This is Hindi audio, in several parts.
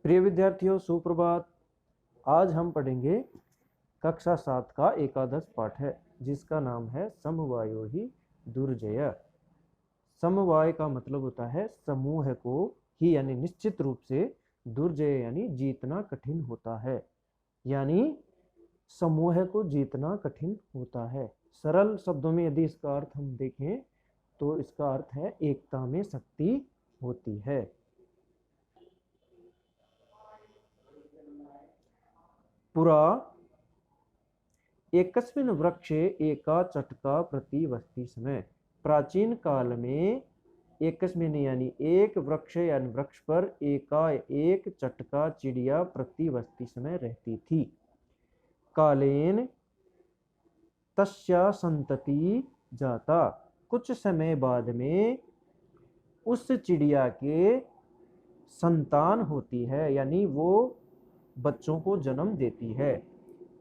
प्रिय विद्यार्थियों, सुप्रभात। आज हम पढ़ेंगे कक्षा 7 का एकादश पाठ है, जिसका नाम है समवायो ही दुर्जय। समवाय का मतलब होता है समूह को ही, यानी निश्चित रूप से, दुर्जय यानी जीतना कठिन होता है, यानी समूह को जीतना कठिन होता है। सरल शब्दों में यदि इसका अर्थ हम देखें तो इसका अर्थ है एकता में शक्ति होती है। पुरा एकस्मिन् वृक्षे एका चटका प्रतिवस्ति समय। प्राचीन काल में एकस्मिन् यानी एक वृक्ष यानी वृक्ष पर एक चटका चिड़िया प्रतिवस्ति समय रहती थी। कालेन तस्या संतति जाता, कुछ समय बाद में उस चिड़िया के संतान होती है, यानी वो बच्चों को जन्म देती है।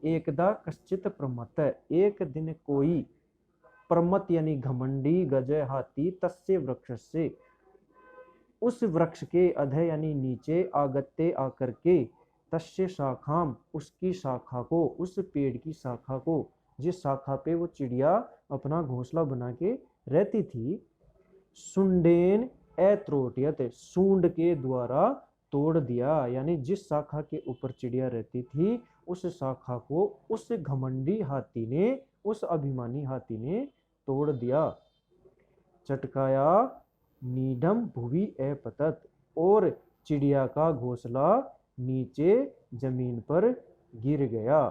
एकदा कश्चित प्रमत्त, एक दिन कोई प्रमत्त यानी घमंडी गजय हाथी तस्य वृक्ष से, उस वृक्ष के अधः यानी नीचे आगत्य आकर के, तस्य शाखाम उसकी शाखा को, उस पेड़ की शाखा को, जिस शाखा पे वो चिड़िया अपना घोंसला बना के रहती थी, सुंडेन एत्रोटियत सूंड के द्वारा तोड़ दिया। यानी जिस शाखा के ऊपर चिड़िया रहती थी उस शाखा को उस घमंडी हाथी ने, उस अभिमानी हाथी ने तोड़ दिया। चटकाया नीडम भुवि अपतत, और चिड़िया का घोंसला नीचे जमीन पर गिर गया।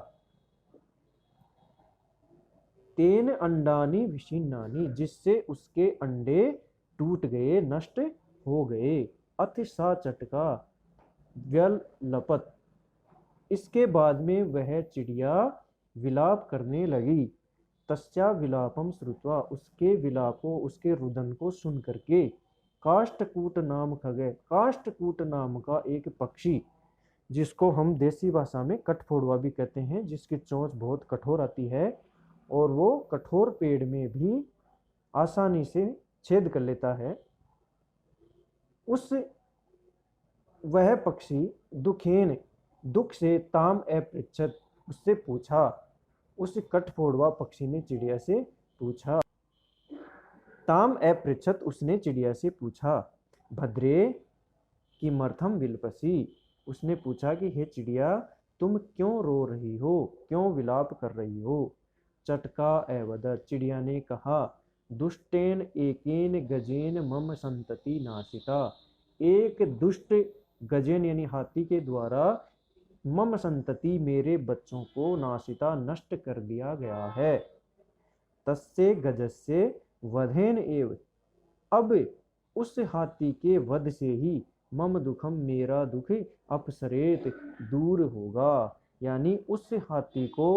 तेन अंडानी विशीर्णानि, जिससे उसके अंडे टूट गए, नष्ट हो गए। अथ सा चटका व्यलपत, इसके बाद में वह चिड़िया विलाप करने लगी। तस्या विलापम श्रुत्वा, उसके विलापों, उसके रुदन को सुन करके, काष्ठकूट नाम खगे, काष्ठकूट नाम का एक पक्षी, जिसको हम देसी भाषा में कठफोड़वा भी कहते हैं, जिसकी चोंच बहुत कठोर आती है और वो कठोर पेड़ में भी आसानी से छेद कर लेता है, उस वह पक्षी दुखेन, दुख से, ताम अपृच्छत, उससे पूछा। उस कठफोड़वा पक्षी ने चिड़िया से पूछा, ताम अपृच्छत, उसने चिड़िया से पूछा, भद्रे किमर्थम विलपसी, उसने पूछा कि हे चिड़िया, तुम क्यों रो रही हो, क्यों विलाप कर रही हो। चटका अवदत, चिड़िया ने कहा, दुष्टेन एकेन गजेन मम संतति नासिता, एक दुष्ट गजेन यानी हाथी के द्वारा मम संतति मेरे बच्चों को नासिता नष्ट कर दिया गया है। तस्य गजस्य वधेन एव, अब उस हाथी के वध से ही मम दुखम, मेरा दुख अपसरेत, दूर होगा, यानी उस हाथी को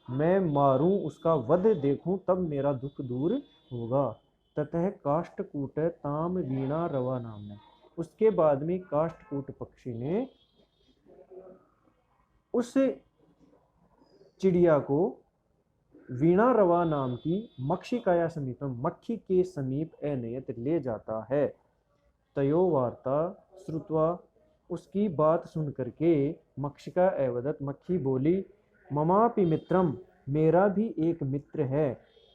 मैं मारूं, उसका वध देखूं, तब मेरा दुख दूर होगा। ततः काष्ठकूट ताम वीणा रवा नाम, उसके बाद में काष्ठकूट पक्षी ने उस चिड़िया को वीणा रवा नाम की मक्षिकाया समीपम, मक्खी के समीप अनयत ले जाता है। तयो वार्ता श्रुत्वा, उसकी बात सुन करके, मक्षिका एवदत, मक्खी बोली, ममापि मित्रम, मेरा भी एक मित्र है,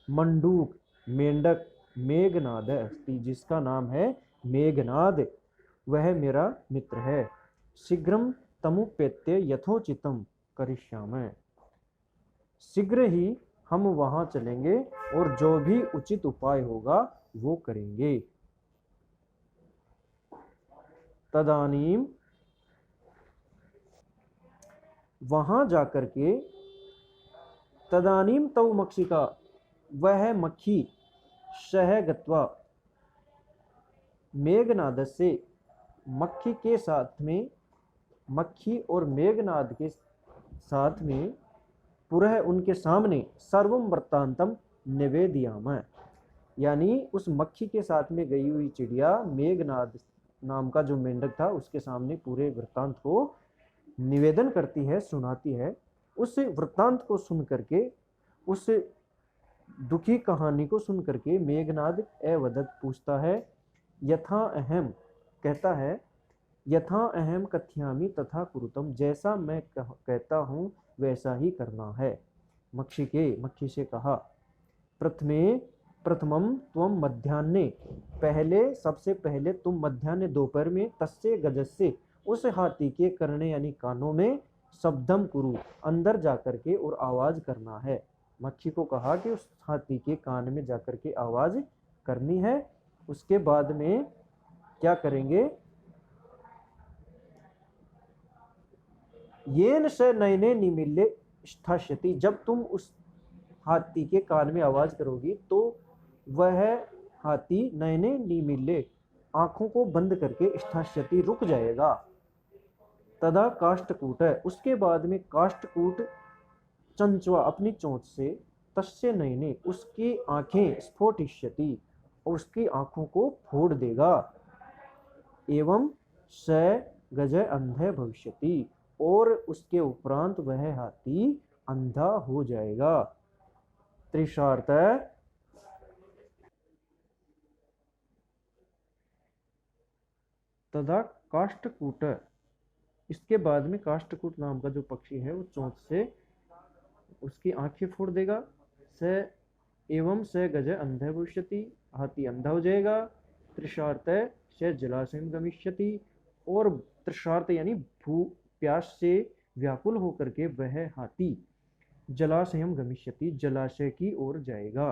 मंडूक मेंढक, मेघनाद अस्ति, जिसका नाम है मेघनाद, वह मेरा मित्र है। शीघ्रम तमुपेत्य यथोचितम करिष्यामि, शीघ्र ही हम वहां चलेंगे और जो भी उचित उपाय होगा वो करेंगे। तदानीम, वहां जाकर के, तदानीम तव मक्षिका, वह मक्खी, सह गत्वा, मेघनाद से, मक्खी के साथ में, मक्खी और मेघनाद के साथ में, पुरः उनके सामने, सर्वम वृत्तांतम निवेदयाम, यानी उस मक्खी के साथ में गई हुई चिड़िया मेघनाद नाम का जो मेंढक था उसके सामने पूरे वृत्तांत को निवेदन करती है, सुनाती है। उस वृत्तांत को सुन करके, उस दुखी कहानी को सुन करके मेघनाद अवदत पूछता है, यथा अहम, कहता है यथा अहम कथयामि तथा कुरुतम, जैसा मैं कहता हूँ वैसा ही करना है। मक्षी से कहा, प्रथमे प्रथमम त्वम मध्याह्ने, पहले सबसे पहले तुम मध्याह्न दोपहर में, तस्य गजस्य उस हाथी के करने यानी कानों में, शब्दम कुरु अंदर जाकर के और आवाज करना है। मक्खी को कहा कि उस हाथी के कान में जाकर के आवाज करनी है। उसके बाद में क्या करेंगे, येन स नयने निमिल्ले स्थास्यति, जब तुम उस हाथी के कान में आवाज करोगी तो वह हाथी नयने निमिल्ले आंखों को बंद करके स्थास्यति रुक जाएगा। तदा काष्ठकूट, उसके बाद में काष्ठकूट चंचवा अपनी चोंच से, तस्य नयने उसकी आंखें, स्फोटिष्यति उसकी आंखों को फोड़ देगा। एवं स गज अंधे भविष्यति, और उसके उपरांत वह हाथी अंधा हो जाएगा। त्रिशार्थ, तथा काष्ठकूट, इसके बाद में काष्ठकूट नाम का जो पक्षी है वो चोंच से उसकी आंखें फोड़ देगा। स एवं स गज अंधे भविष्यति, हाथी अंधा हो जाएगा। त्रिशार्थ स जलाशय गमिष्यति, और त्रिशार्थ यानी भू प्यास से व्याकुल होकर के वह हाथी जलाशयम गमिष्यति जलाशय की ओर जाएगा।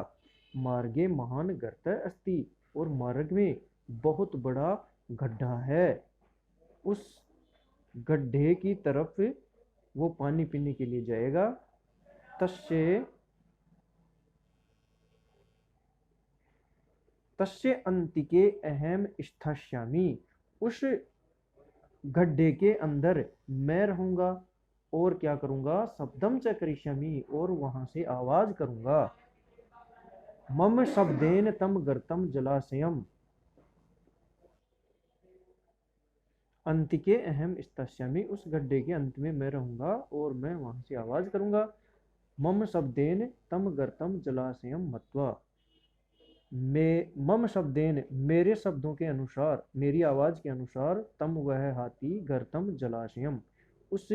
मार्गे महान गर्त अस्ति, और मार्ग में बहुत बड़ा गड्ढा है, उस गड्ढे की तरफ वो पानी पीने के लिए जाएगा। तस्य अंतिके अहम स्थास्यामि, उस गड्ढे के अंदर मैं रहूंगा और क्या करूंगा, शब्दम च करिष्यामि, और वहां से आवाज करूंगा। मम शब्देन तम गर्तम जलाशयम, अंतिके अहम स्थास्यामि, उस गड्ढे के अंत में मैं रहूंगा और मैं वहां से आवाज करूंगा। मम शब्देन तम गर्तम जलाशयम मत्वा, मम शब्देन मेरे शब्दों के अनुसार, मेरी आवाज के अनुसार, तम वह हाथी, गर्तम जलाशयम उस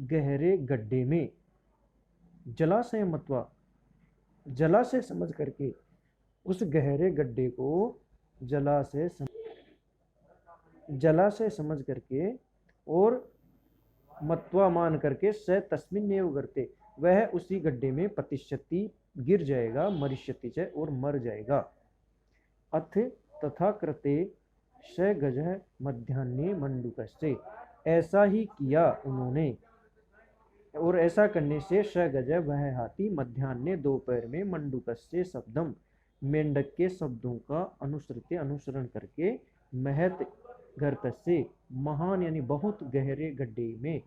गहरे गड्ढे में, जलाशय मत्वा जलाशय समझ करके, उस गहरे गड्ढे को जलाशय समझ करके, और मत्वा मान करके, स तस्मिन्नेव गर्ते वह उसी गड्ढे में, पतिष्यति गिर जाएगा, मरिष्यति च और मर जाएगा। अथ तथा कृते स गजः मध्याह्ने मंडूकस्य, ऐसा ही किया उन्होंने, और ऐसा करने से स गज वह हाथी, मध्याह्ने दोपहर में, मंडूकस्य शब्दम मेंढक के शब्दों का अनुसरण करके, महत गर्तस्य महान यानी बहुत गहरे गड्ढे में,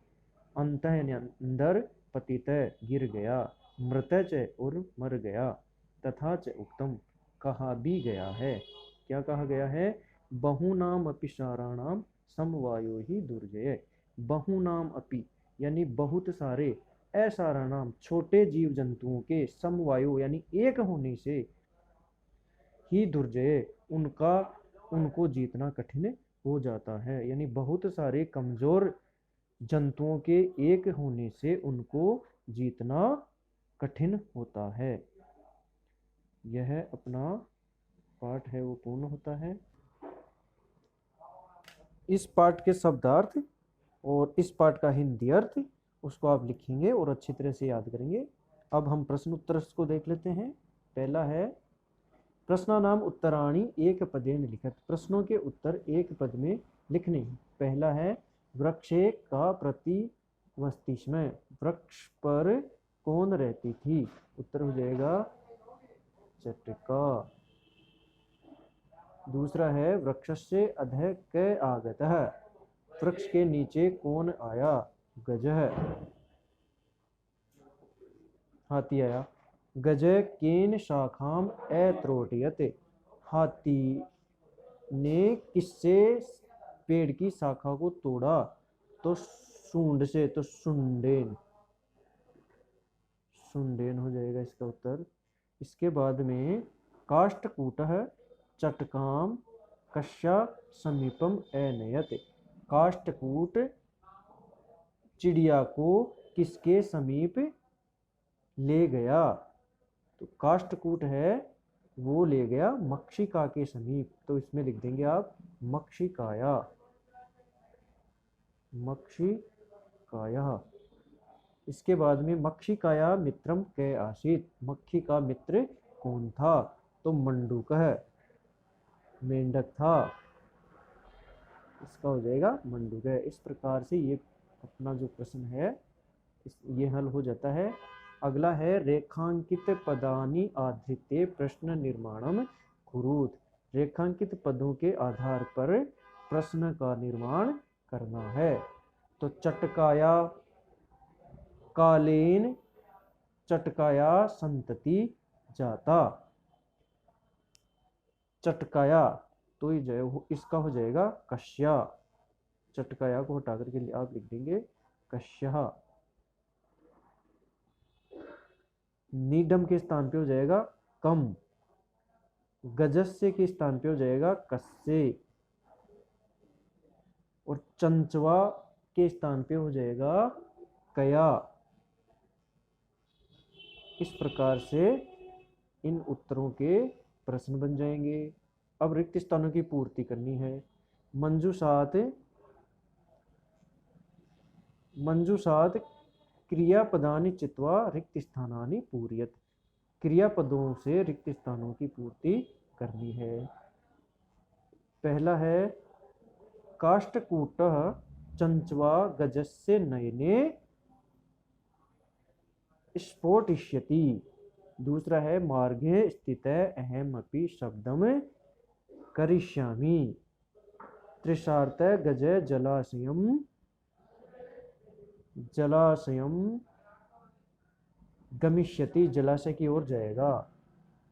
अंतः यानी अंदर, पतित गिर गया, मृत च और मर गया। तथा च उक्तम कहा भी गया है, क्या कहा गया है, बहुनाम अपि साराणाम समवायो ही दुर्जय, बहुनाम अपि यानी बहुत सारे, असाराणाम छोटे जीव जंतुओं के, समवायो यानी एक होने से, ही दुर्जय उनको जीतना कठिन हो जाता है, यानी बहुत सारे कमजोर जंतुओं के एक होने से उनको जीतना कठिन होता है। यह अपना पाठ है वो पूर्ण होता है। इस पाठ के शब्दार्थ और इस पाठ का हिंदी अर्थ उसको आप लिखेंगे और अच्छी तरह से याद करेंगे। अब हम प्रश्न उत्तर को देख लेते हैं। पहला है, प्रश्नानाम उत्तराणि एक पदेन लिखत, प्रश्नों के उत्तर एक पद में लिखने हैं। पहला है, वृक्षे का प्रतिवस्तिष्मय, वृक्ष पर कौन रहती थी, उत्तर हो जाएगा चट्टिका। दूसरा है, वृक्षस्य अधः क आगतः, वृक्ष के नीचे कौन आया, गजः हाथी आया। गज केन शाखाम अत्रोटयत, हाथी ने किससे पेड़ की शाखा को तोड़ा, तो सूंड से, तो सुंडेन हो जाएगा इसका उत्तर। इसके बाद में, काष्ठकूटः चटकाम कस्या समीपम अनयत, काष्ठकूट चिड़िया को किसके समीप ले गया? तो काष्ठकूट है वो ले गया मक्षिका के समीप, तो इसमें लिख देंगे आप मक्षिकाया, मक्षिकाया। इसके बाद में मक्षिकाया मित्रम के आसीत, मक्खी का मित्र कौन था? तो मंडूकः, मेंढक था। इसका हो जाएगा मंडूकः। इस प्रकार से ये अपना जो प्रश्न है ये हल हो जाता है। अगला है रेखांकित पदानि आधृत्य प्रश्न निर्माणम कुरुत। रेखांकित पदों के आधार पर प्रश्न का निर्माण करना है। तो चटकाया, कालीन, चटकाया संतति जाता। चटकाया तो ये जो इसका हो जाएगा कश्या। चटकाया को हटा करके आप लिख देंगे कश्या। नीडम के स्थान पे हो जाएगा कम। गजस्य के स्थान पे हो जाएगा कस्से। और चंचवा के स्थान पे हो जाएगा कया। इस प्रकार से इन उत्तरों के प्रश्न बन जाएंगे। अब रिक्त स्थानों की पूर्ति करनी है। मंजूषात, मंजूषात क्रियापदानि चित्वा रिक्त स्थानानि पूरयत। क्रियापदों से रिक्त स्थानों की पूर्ति करनी है। पहला है काष्ठकूटः चंचवा गजस्य नयने स्फोटिष्यति। दूसरा है मार्गे स्थितः अहमपि शब्दम करिष्यामि। तृषार्थ गज जलाशयम, जलाशयम गमिष्यति, जलाशय की ओर जाएगा।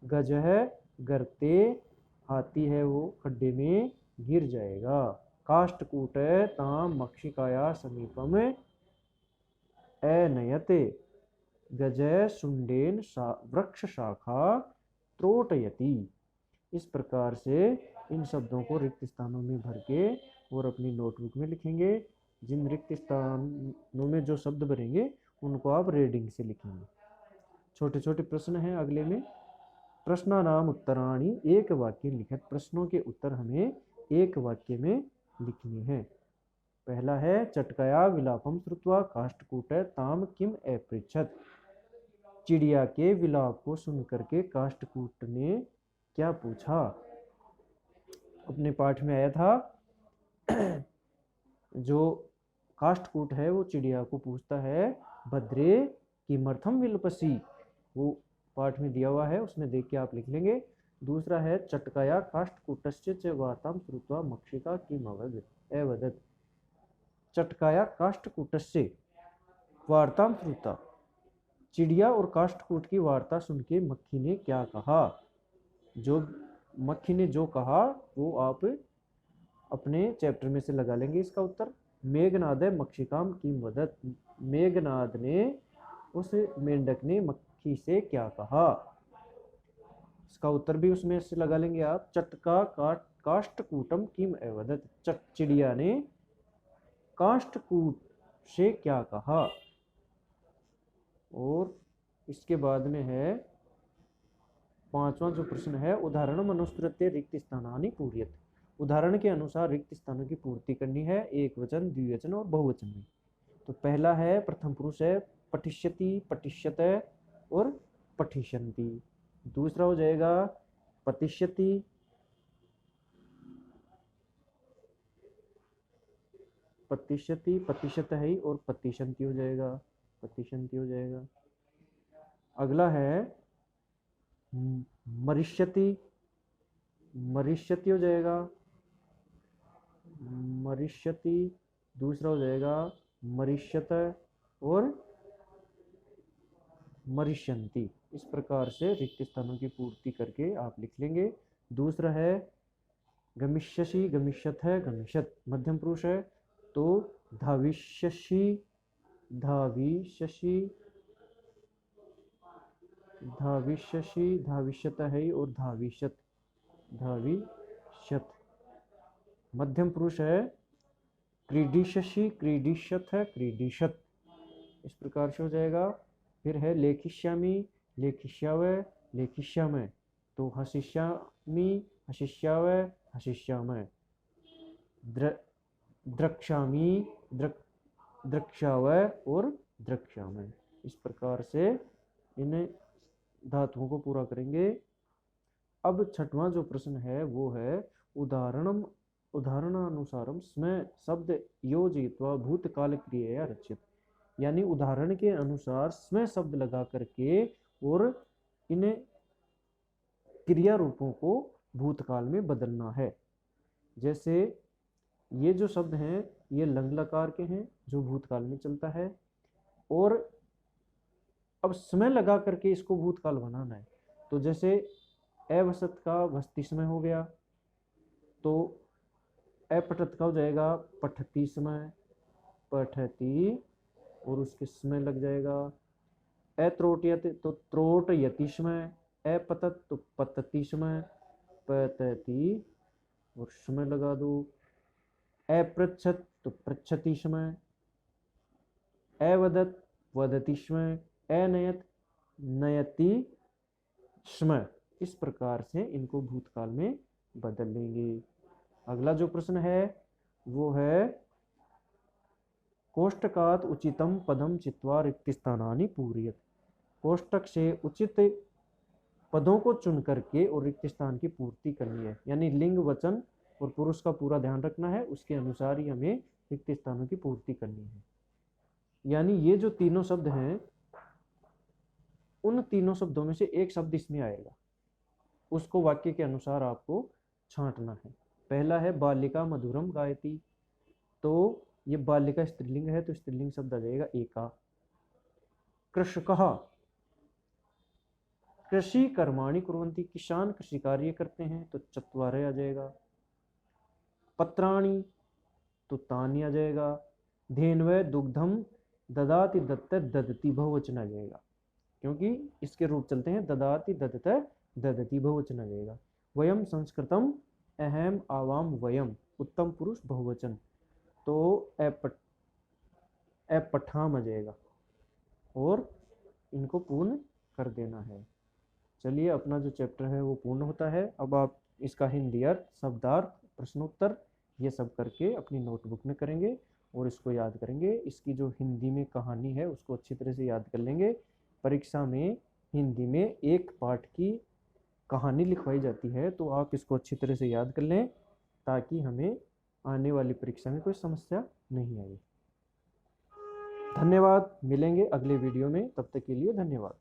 गज है गर्ते, हाथी है वो खड्डे में गिर जाएगा। काष्ठकूट ताम मक्षिकाया समीपम अनयते। गजय शुंडेन वृक्ष शाखा त्रोटयति। इस प्रकार से इन शब्दों को रिक्त स्थानों में भर के और अपनी नोटबुक में लिखेंगे। जिन रिक्त स्थानों में जो शब्द भरेंगे उनको आप रीडिंग से लिखेंगे। छोटे छोटे प्रश्न हैं अगले में। प्रश्नानाम उत्तराणि एक वाक्य लिखत। प्रश्नों के उत्तर हमें एक वाक्य में लिखने हैं। पहला है चटकया विलापम श्रुत्वा काष्ठकूट ताम किम अपृच्छत। चिड़िया के विलाप को सुनकर के काष्ठकूट ने क्या पूछा? अपने पाठ में आया था जो काष्ठकूट है वो चिड़िया को पूछता है भद्रे किमर्थम विलपसी। वो पाठ में दिया हुआ है, उसमें देख के आप लिख लेंगे। दूसरा है चटकया काष्ठकूटस्य च वार्तां श्रुत्वा मक्षिका किम अवदत्। चटकाया काष्ठकूटस्य वार्तां श्रुत्वा, चिड़िया और काष्ठकूट की वार्ता सुन के मक्खी ने क्या कहा? जो मक्खी ने जो कहा वो आप अपने चैप्टर में से लगा लेंगे इसका उत्तर। मेघनाद मक्षिकाम किम वदत्। मेघनाद ने, उस मेंढक ने मक्खी से क्या कहा? इसका उत्तर भी उसमें से लगा लेंगे आप। चटका काष्ठकूटम किम अवदत्। चिड़िया ने काष्ठकूट से क्या कहा? और इसके बाद में है पांचवा जो प्रश्न है उदाहरण अनुसृत्य रिक्त स्थानानि पूरयत। उदाहरण के अनुसार रिक्त स्थानों की पूर्ति करनी है, एक वचन, द्विवचन और बहुवचन में। तो पहला है प्रथम पुरुष है पठिष्यति, पठिष्यते और पठिष्यन्ति। दूसरा हो जाएगा पतिष्यति, पतिष्यति, पतिष्यत है और पतिशन्ति हो जाएगा, पतिशन्ति हो जाएगा। अगला है मरिष्यति, मरिष्यति हो जाएगा, मरिष्यति। दूसरा हो जाएगा मरिष्यत और मरिष्यन्ति। इस प्रकार से रिक्त स्थानों की पूर्ति करके आप लिख लेंगे। दूसरा है गमिष्यसि, गमिष्यत है, गमिष्यत मध्यम पुरुष है तो धाविष्यसि, धाविष्यसि, धाविष्यसि, धाविष्यत है और धाविष्यत, धाविष्यत। मध्यम पुरुष है क्रीडिशि, क्रीडिशत है क्रीडिशत, इस प्रकार से हो जाएगा। फिर है लेखिष्यामि, लेखिष्यावय, लेखिष्यामय, तो हसिष्यामि, हसिष्यावय, हसिष्यामय। द्रक्ष्यामि, द्रक्ष्यावय और द्रक्ष्यामय। इस प्रकार से इन धातुओं को पूरा करेंगे। अब छठवां जो प्रश्न है वो है उदाहरणानुसारम स्मय शब्द योजयित्वा भूतकाल क्रियया रचित, यानी उदाहरण के अनुसार स्मय शब्द लगा करके और इन क्रिया रूपों को भूतकाल में बदलना है। जैसे ये जो शब्द हैं ये लंग लकार के हैं जो भूतकाल में चलता है, और अब समय लगा करके इसको भूतकाल बनाना है। तो जैसे अवसत का वस्ती समय हो गया, तो अपठत का हो जाएगा पठती समय, पठती, और उसके समय लग जाएगा। अत्रोटयत तो त्रोटयति समय, अपतत तो पतति समय, पतति और समय लगा दो। अपृच्छत तो पृच्छति समय, अवदत वदति समय, अनयत नयति समय। इस प्रकार से इनको भूतकाल में बदल लेंगे। अगला जो प्रश्न है वो है कोष्टकात उचितम पदम चित्वा रिक्त स्थानानि पूरयत, कोष्टक से उचित पदों को चुन करके और रिक्त स्थान की पूर्ति करनी है, यानी लिंग वचन और पुरुष का पूरा ध्यान रखना है, उसके अनुसार ही हमें रिक्त स्थानों की पूर्ति करनी है। यानी ये जो तीनों शब्द हैं उन तीनों शब्दों में से एक शब्द इसमें आएगा, उसको वाक्य के अनुसार आपको छांटना है। पहला है बालिका मधुरम गायती, तो ये बालिका स्त्रीलिंग है तो स्त्रीलिंग शब्द आ जाएगा एका। कृषकः, कृषि कर्माणि कुर्वन्ति, किसान कृषि कार्य करते हैं तो चत्वारे आ जाएगा। पत्राणि तो तानि आ जाएगा। धेन्वे दुग्धम ददाति दत्त ददति बहुवचन आ जाएगा, क्योंकि इसके रूप चलते हैं ददाति ददत ददति बहुवचन आ जाएगा। वयम संस्कृतम अहम आवाम वयम, उत्तम पुरुष बहुवचन, तो अपठाम आ जाएगा, और इनको पूर्ण कर देना है। चलिए अपना जो चैप्टर है वो पूर्ण होता है। अब आप इसका हिंदी अर्थ, शब्दार्थ, प्रश्नोत्तर ये सब करके अपनी नोटबुक में करेंगे और इसको याद करेंगे। इसकी जो हिंदी में कहानी है उसको अच्छी तरह से याद कर लेंगे। परीक्षा में हिंदी में एक पाठ की कहानी लिखवाई जाती है, तो आप इसको अच्छी तरह से याद कर लें ताकि हमें आने वाली परीक्षा में कोई समस्या नहीं आए। धन्यवाद, मिलेंगे अगले वीडियो में, तब तक के लिए धन्यवाद।